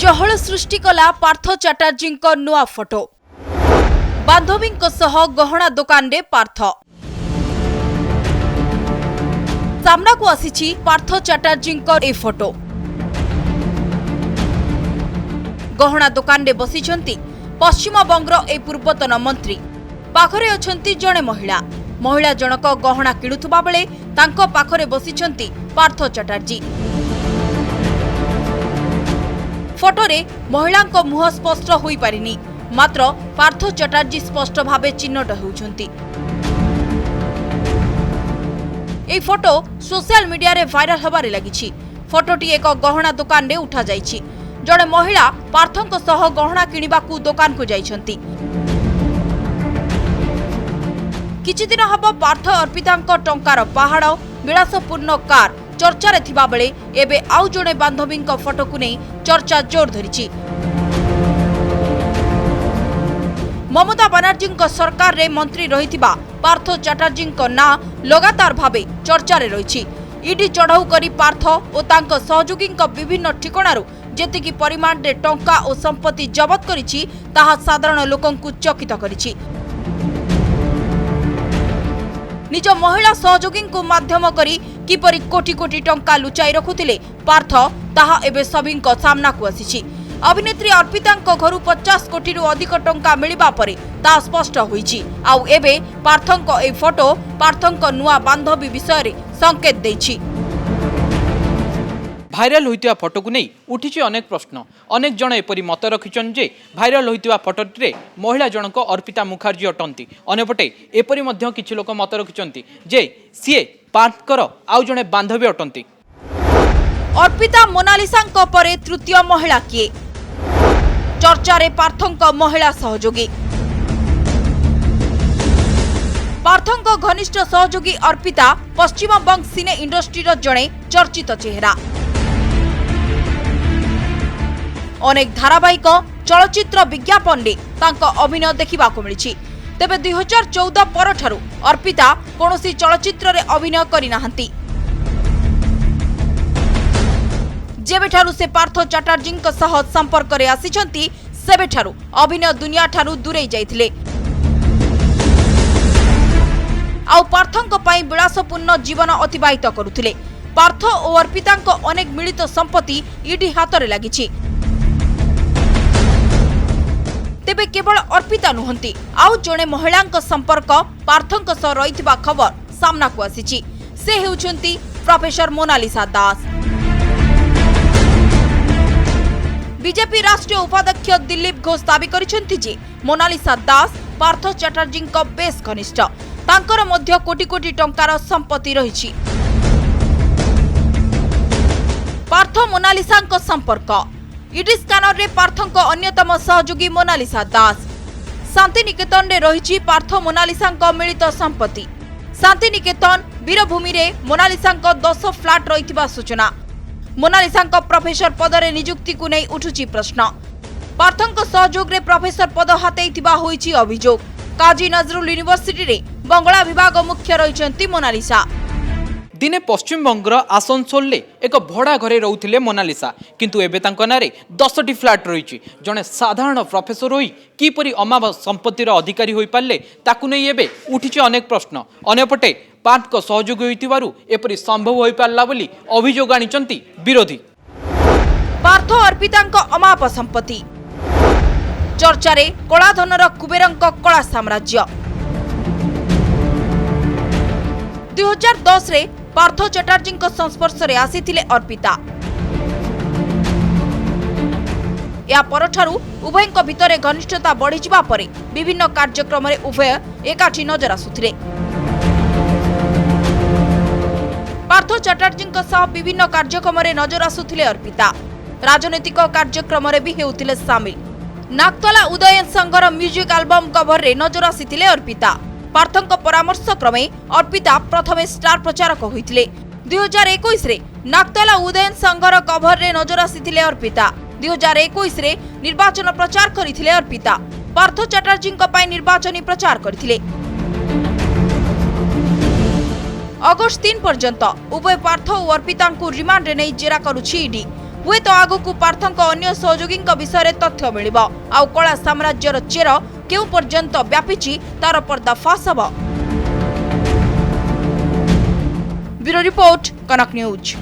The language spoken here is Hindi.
चहल सृष्टि कला पार्थ चैटर्जी नुआ फोटो। बांधवी गहना दुकान रे पार्थ सामना को आसी पार्थ चैटर्जी ए फोटो। गहना दुकान रे बसिछंती पश्चिम बंगर ए पूर्वतन मंत्री। पाखरे अछंती जणे महिला जनक गहना किणुथुबा बेले तांको पाखरे बसिछंती पार्थ चैटर्जी। फोटोरे महिला मुह स्पष्ट होई पारिनी, मात्र पार्थ चैटर्जी स्पष्ट भावे चिन्हट होउछंती। ए फोटो सोशल मीडिया रे वायरल हबारे लागिछि। फोटोटी एक गहना दुकान रे उठा जाइछि। जड़े महिला पार्थंक सह गहना किनिबाकू दुकान को जाइछंती। किछि दिन हबो पार्थ अर्पितांक टंकार पहाड़ विलासपूर्ण कार चर्चा रे थिबा बेले एबे आउ जणे बांधवींक फोटो को नै चर्चा जोर धरिछि। ममता बनर्जी सरकार रे मंत्री रहिथिबा पार्थ चैटर्जी ना लगातार भावे चर्चा रे रहिछि। ईडी चढ़ाऊ करी पार्थ और तांक सहयोगी विभिन्न ठिकाणारू जेतिकी परिमाण रे टंका और संपत्ति जबत करिछि ताहा साधारण लोकंकु चकित करिछि। निज महिला सहयोगी माध्यम करी किपरि कोटी कोटी टंका लुचाई रखुथिले पार्थ ताहा एबे सभिंक सामना को आसीछि। अभिनेत्री अर्पितांक घरु 50 कोटी रु अधिक टंका मिलिबा परे ता स्पष्ट होईछि। आउ एबे पार्थंक ए फोटो पार्थंक नुआ बांधवी विषय रे संकेत दैछि। भाइराल होइतिबा फोटो को नहीं उठिछि अनेक प्रश्न। अनेक जण एपरि मत रखिछन जे भाइराल होइतिबा फोटोरे महिला जनक अर्पिता मुखर्जी अटंती। अनेपटे एपरि मध्य किछि लोक मत रखिछन्ती जे सीए पार्थकर आउ जणे बांधवी अटंती। अर्पिता मोनालिसांक परे तृतीय महिला किए? चर्चा रे पार्थंक महिला सहयोगी। पार्थंक घनिष्ठ सहयोगी अर्पिता पश्चिम बंग सिने इंडस्ट्री जड़े चर्चित चेहरा। अनेक धारावाहिक चलचित्र विज्ञापन रे तांको अभिनय देखिबा को मिलिछि। तेबे 2014 परठारु अर्पिता कोनोसी चलचित्र रे अभिनय करि नाहंती। जेबेठारु से पार्थ चैटर्जी सह संपर्क रे आसिछंती सेबेठारु अभिनय दुनिया ठारु दूरे जाइथिले। आउ पार्थंक पई विलासपूर्ण जीवन अतिबाहित करुथिले। पार्थ और अर्पितांक अनेक मिलित संपत्ति ईडी हाथ रे लागिछि। तेबे केवल अर्पिता नुहंती आउ जणे महिलांक संपर्क पार्थंक सह रहिथिबा खबर सामना को आसीछि। से हेउछंती प्रोफेसर मोनालिसा दास। बीजेपी राष्ट्रीय उपाध्यक्ष दिलीप घोष दावी करिसेंती जे मोनालिसा दास पार्थ चैटर्जी बेस घनिष्ठ। तांकर मध्य कोटी कोटी टंकार संपत्ति रहिछि। पार्थ मोनालिसांक संपर्क। ईडी स्कानर रे पार्थंक अन्यतम सहयोगी मोनालिसा दास। शांति निकेतन रे रहिछि पार्थ मोनालिसांक मिलित संपत्ति। शांति निकेतन वीरभूमि रे मोनालिसांक 10 फ्लैट रहिथिबा सूचना। मोनालिसांक प्रोफेसर पद रे नियुक्ति को नै उठुछि प्रश्न। पार्थंक सहयोग रे प्रोफेसर पद हातेइथिबा होईछि अभियोग। काजी नजरुल यूनिवर्सिटी रे बंगला विभाग मुख्य रहिछंती मोनालिसा। दिने पश्चिम बंगर आसनसोल ले एक भड़ा घरे रहउथिले मोनालिसा, किंतु एबे तांको नारे 10टी फ्लैट रहिछि। जणे साधारण प्रोफेसर होई किपरि अमाव संपत्तिर अधिकारी होई पारले ताकु नै एबे उठिछि अनेक प्रश्न। अनेपटे पार्थक सहयोगी होइतिबारु एपरि संभव होई पारला बोली अभियोग आनिचंती विरोधी। पार्थ अर्पितांक अमाप संपत्ति चर्चा रे कलाधनर कुबेरंक कला साम्राज्य। 2010 रे पार्थ चैटर्जी संस्पर्श रे आसीथिले अर्पिता। या परठारु उभयंक भितरे घनिष्ठता बढ़ी जिबा परे विभिन्न कार्यक्रम रे उभय एकाठी नजर आसुथिले। पार्थ चैटर्जी सह विभिन्न कार्यक्रम रे नजर आसुथिले अर्पिता। राजनैतिक कार्यक्रम रे भी हेउथिले शामिल। नागतला उदयन संघर म्यूजिक एल्बम कवर रे नजर आसीथिले अर्पिता। पार्थंक परामर्श क्रमे अर्पिता प्रथमे स्टार प्रचारक होइथिले। 2021 रे नागतला उदयन संघर कवर रे नजर आसीथिले अर्पिता। 2021 रे निर्वाचन प्रचार करिथिले अर्पिता। पार्थ चैटर्जी पई निर्वाचनी प्रचार करिथिले। अगस्त 3 पर्यंत उभय पार्थ और अर्पिता रिमांड रे नै जेरा करुछि ईडी। हुए तो आगकू पार्थंक अन्य सहयोगी विषय तथ्य मिल आउ कला साम्राज्यर चेर केउ पर्यंत व्यापीची तार पर्दाफाश हब। ब्यूरो रिपोर्ट, कनक न्यूज।